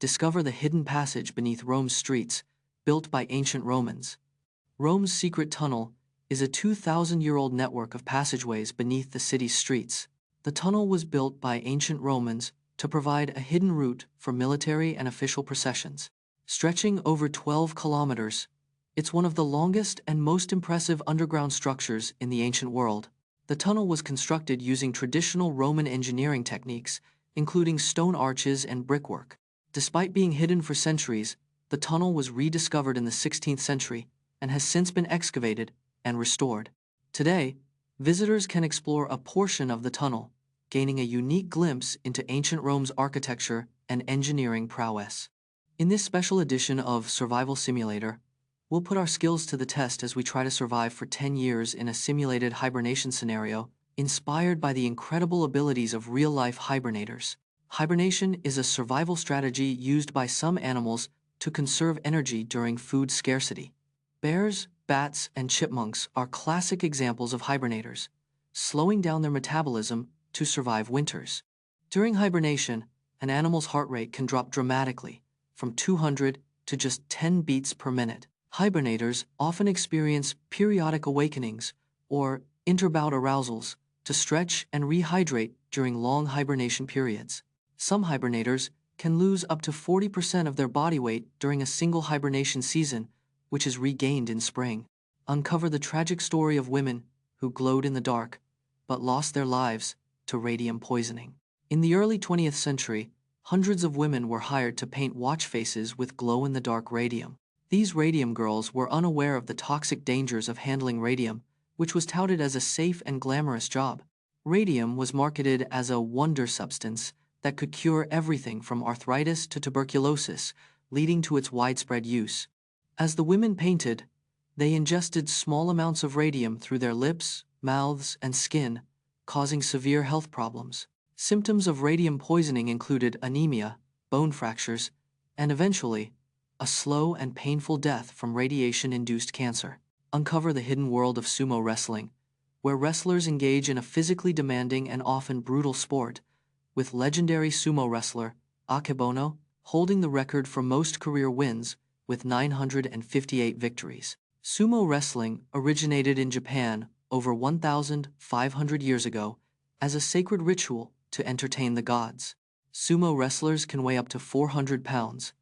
discover the hidden passage beneath Rome's streets, built by ancient Romans. Rome's secret tunnel is a 2,000-year-old network of passageways beneath the city's streets. The tunnel was built by ancient Romans to provide a hidden route for military and official processions. Stretching over 12 kilometers, it's one of the longest and most impressive underground structures in the ancient world. The tunnel was constructed using traditional Roman engineering techniques, including stone arches and brickwork. Despite being hidden for centuries, the tunnel was rediscovered in the 16th century and has since been excavated and restored. Today, visitors can explore a portion of the tunnel, gaining a unique glimpse into ancient Rome's architecture and engineering prowess. In this special edition of Survival Simulator, we'll put our skills to the test as we try to survive for 10 years in a simulated hibernation scenario, inspired by the incredible abilities of real-life hibernators. Hibernation is a survival strategy used by some animals to conserve energy during food scarcity. Bears, bats, and chipmunks are classic examples of hibernators, slowing down their metabolism to survive winters. During hibernation, an animal's heart rate can drop dramatically, from 200 to just 10 beats per minute. Hibernators often experience periodic awakenings or interbout arousals to stretch and rehydrate during long hibernation periods. Some hibernators can lose up to 40% of their body weight during a single hibernation season, which is regained in spring. Uncover the tragic story of women who glowed in the dark but lost their lives to radium poisoning. In the early 20th century, hundreds of women were hired to paint watch faces with glow-in-the-dark radium. These radium girls were unaware of the toxic dangers of handling radium, which was touted as a safe and glamorous job. Radium was marketed as a wonder substance that could cure everything from arthritis to tuberculosis, leading to its widespread use. As the women painted, they ingested small amounts of radium through their lips, mouths, and skin, causing severe health problems. Symptoms of radium poisoning included anemia, bone fractures, and eventually, a slow and painful death from radiation-induced cancer. Uncover the hidden world of sumo wrestling, where wrestlers engage in a physically demanding and often brutal sport, with legendary sumo wrestler Akebono holding the record for most career wins with 958 victories. Sumo wrestling originated in Japan over 1,500 years ago as a sacred ritual to entertain the gods. Sumo wrestlers can weigh up to 400 pounds,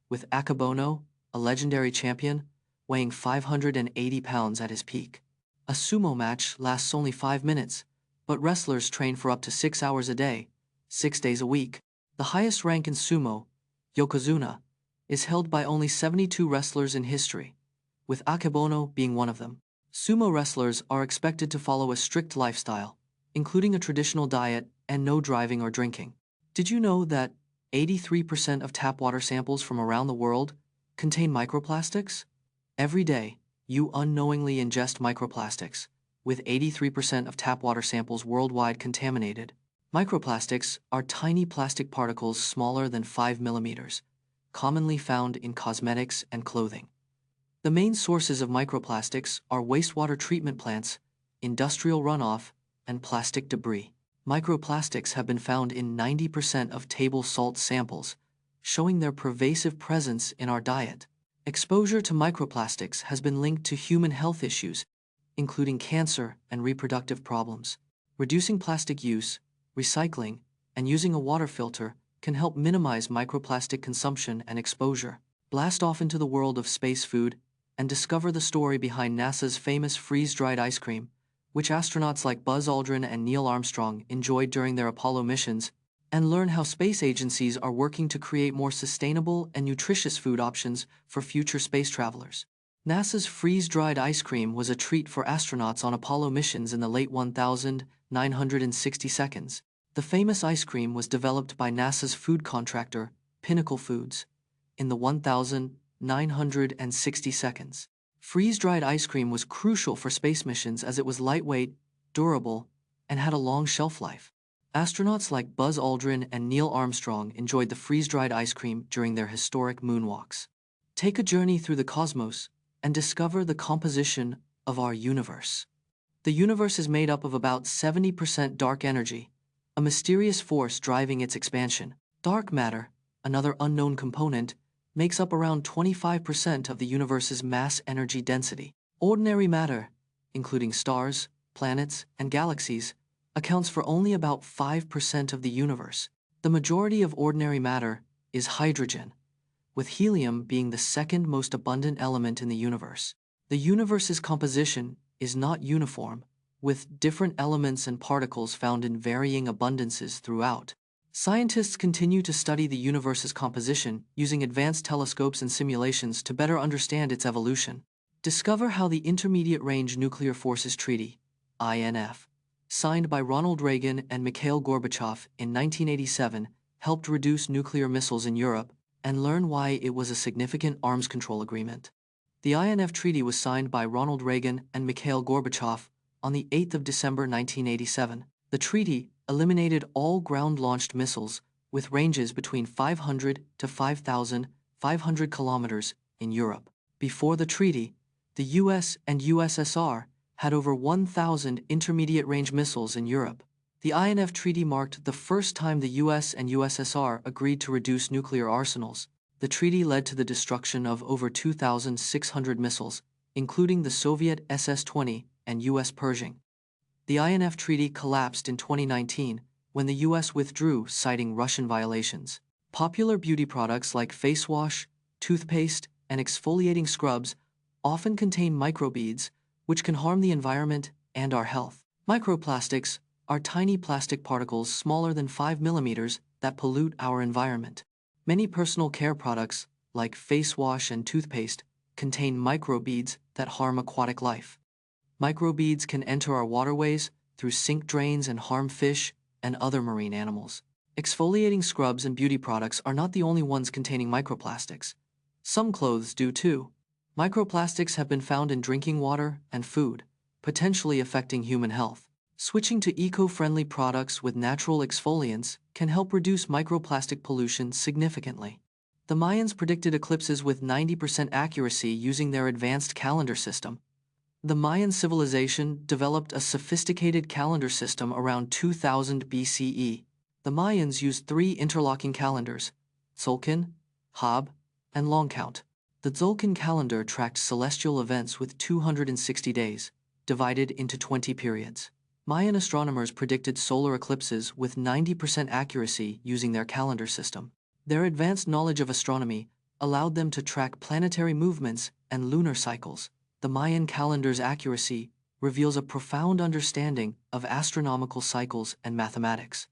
with Akebono, a legendary champion, weighing 580 pounds at his peak. A sumo match lasts only 5 minutes, but wrestlers train for up to 6 hours a day, 6 days a week. The highest rank in sumo, yokozuna, is held by only 72 wrestlers in history, with Akebono being one of them. Sumo wrestlers are expected to follow a strict lifestyle, including a traditional diet and no driving or drinking. Did you know that 83% of tap water samples from around the world contain microplastics? Every day, you unknowingly ingest microplastics, with 83% of tap water samples worldwide contaminated. Microplastics are tiny plastic particles smaller than 5 millimeters, commonly found in cosmetics and clothing. The main sources of microplastics are wastewater treatment plants, industrial runoff, and plastic debris. Microplastics have been found in 90% of table salt samples, showing their pervasive presence in our diet. Exposure to microplastics has been linked to human health issues, including cancer and reproductive problems. Reducing plastic use, recycling, and using a water filter can help minimize microplastic consumption and exposure. Blast off into the world of space food and discover the story behind NASA's famous freeze-dried ice cream, which astronauts like Buzz Aldrin and Neil Armstrong enjoyed during their Apollo missions, and learn how space agencies are working to create more sustainable and nutritious food options for future space travelers. NASA's freeze-dried ice cream was a treat for astronauts on Apollo missions in the late 1960 seconds. The famous ice cream was developed by NASA's food contractor, Pinnacle Foods, in the 1960 seconds. Freeze-dried ice cream was crucial for space missions as it was lightweight, durable, and had a long shelf life. Astronauts like Buzz Aldrin and Neil Armstrong enjoyed the freeze-dried ice cream during their historic moonwalks. Take a journey through the cosmos and discover the composition of our universe. The universe is made up of about 70% dark energy, a mysterious force driving its expansion. Dark matter, another unknown component, makes up around 25% of the universe's mass energy density. Ordinary matter, including stars, planets, and galaxies, accounts for only about 5% of the universe. The majority of ordinary matter is hydrogen, with helium being the second most abundant element in the universe. The universe's composition is not uniform, with different elements and particles found in varying abundances throughout. Scientists continue to study the universe's composition using advanced telescopes and simulations to better understand its evolution. Discover how the Intermediate Range Nuclear Forces Treaty, INF, signed by Ronald Reagan and Mikhail Gorbachev in 1987, helped reduce nuclear missiles in Europe, and learn why it was a significant arms control agreement. The INF Treaty was signed by Ronald Reagan and Mikhail Gorbachev on the 8th of December 1987. The treaty eliminated all ground-launched missiles with ranges between 500 to 5,500 kilometers in Europe. Before the treaty, the US and USSR had over 1,000 intermediate-range missiles in Europe. The INF Treaty marked the first time the US and USSR agreed to reduce nuclear arsenals. The treaty led to the destruction of over 2,600 missiles, including the Soviet SS-20 and US Pershing. The INF Treaty collapsed in 2019 when the US withdrew, citing Russian violations. Popular beauty products like face wash, toothpaste, and exfoliating scrubs often contain microbeads, which can harm the environment and our health. Microplastics are tiny plastic particles smaller than 5 millimeters that pollute our environment. Many personal care products, like face wash and toothpaste, contain microbeads that harm aquatic life. Microbeads can enter our waterways through sink drains and harm fish and other marine animals. Exfoliating scrubs and beauty products are not the only ones containing microplastics. Some clothes do too. Microplastics have been found in drinking water and food, potentially affecting human health. Switching to eco-friendly products with natural exfoliants can help reduce microplastic pollution significantly. The Mayans predicted eclipses with 90% accuracy using their advanced calendar system. The Mayan civilization developed a sophisticated calendar system around 2000 BCE. The Mayans used 3 interlocking calendars: Tzolk'in, Hab, and Longcount. The Tzolk'in calendar tracked celestial events with 260 days, divided into 20 periods. Mayan astronomers predicted solar eclipses with 90% accuracy using their calendar system. Their advanced knowledge of astronomy allowed them to track planetary movements and lunar cycles. The Mayan calendar's accuracy reveals a profound understanding of astronomical cycles and mathematics.